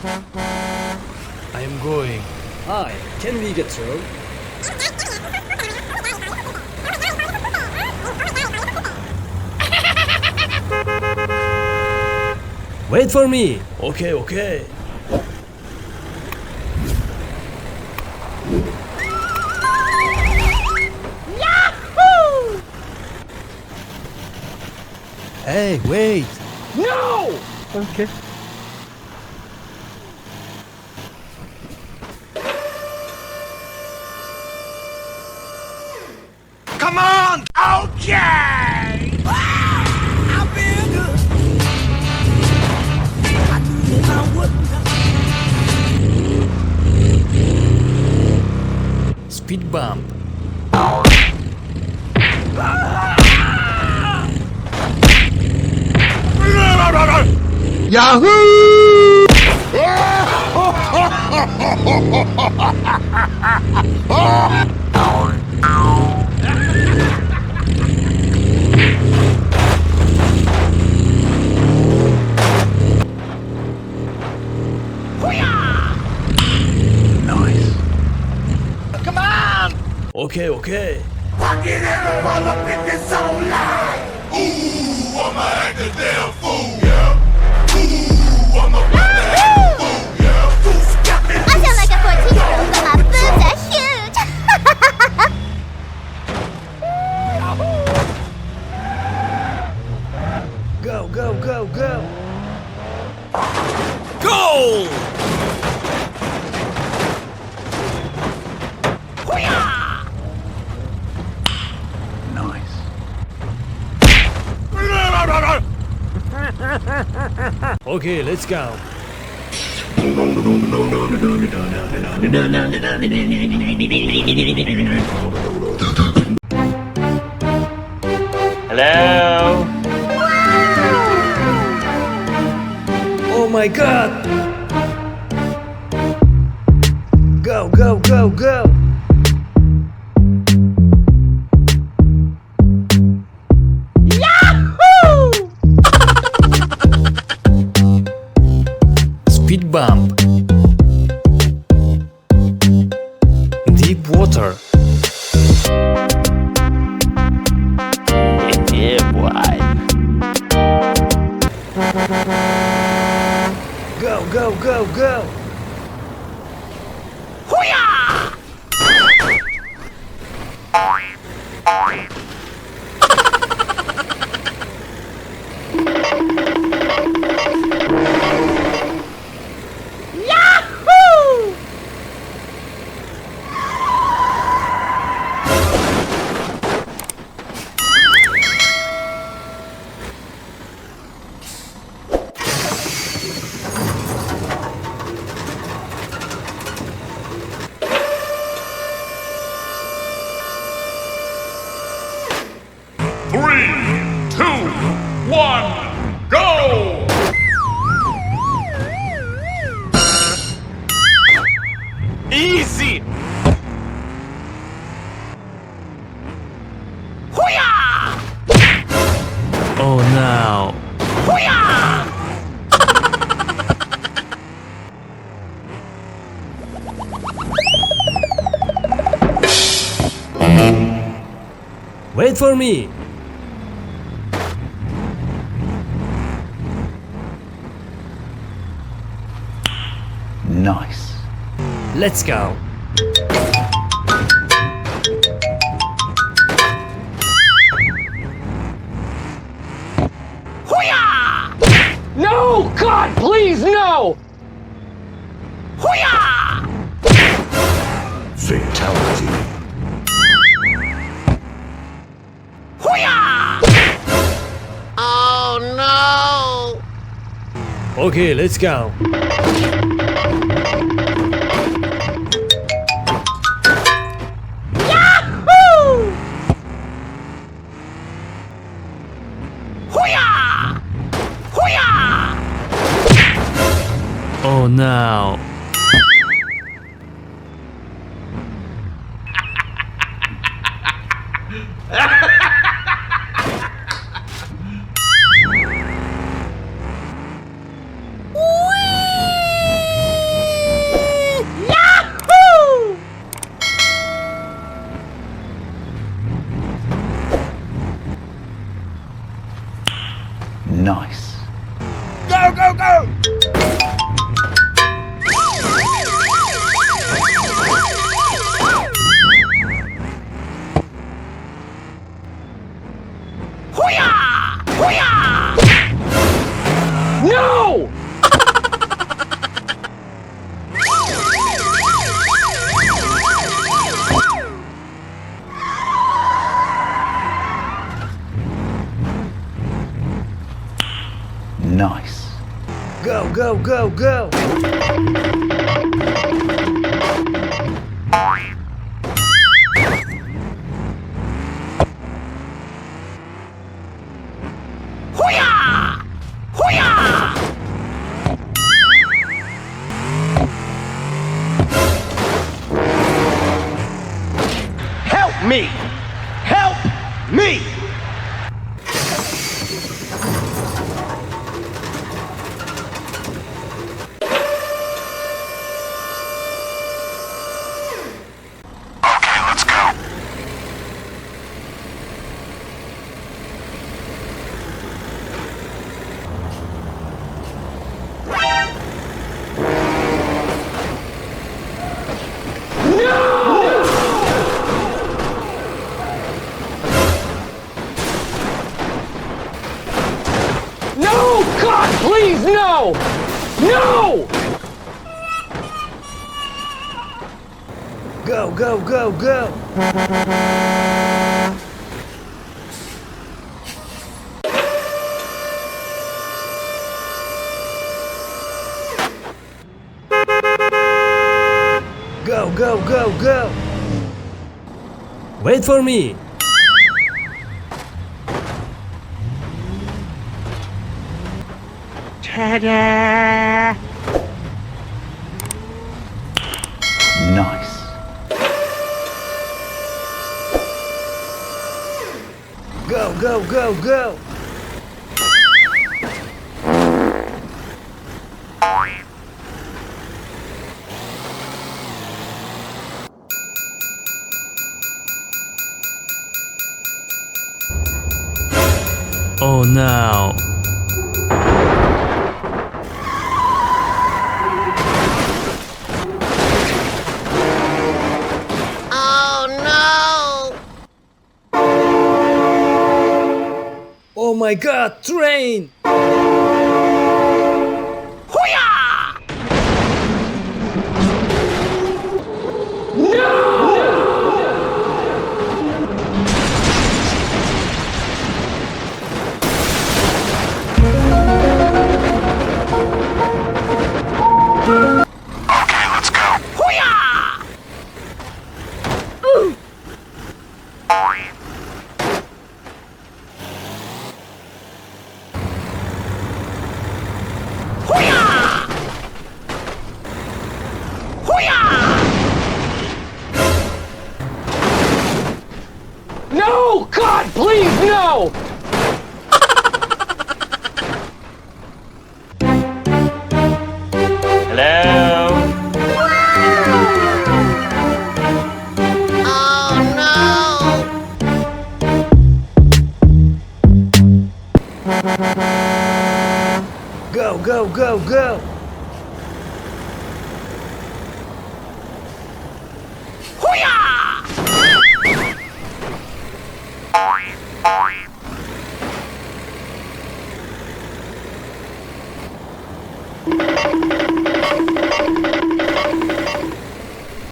I am going. Hi, can we get through? Wait for me. Okay, okay. Yahoo! Hey, wait. No! Okay. Come on! Okay! I've been good. I knew that I wouldn't. Speed bump. Yahoo! Nice. Come on! Okay, okay. I get everyone up in this old line. Ooh, I'ma act a damn fool, yeah. Ooh, I'ma act a damn fool, yeah. Who's got me? I sound like a 14-year-old, but my boobs are huge. Go, go, go, go. Goal! Nice. Okay, let's go. Hello? Oh my god! Go, go, go, go! Yahoo! Speed bump. Deep water. Yeah, boy. Go, go, go, go! Yahoo! Three, two, one, go! Easy! Oh no. Wait for me! Nice. Let's go! No! God, please, no! Fatality. Oh no! Okay, let's go! Yahoo! Oh no. go, go, go! No! Nice. Go, go, go, go! Help me! Help me! Okay, let's go. No! God, please, no! No! Go, go, go, go! Go, go, go, go! Wait for me! Nice. Go, go, go, go! Oh no. Oh no! Oh my god, train! Okay, let's go. No! God, please, no! Hello? Go, go, go, go!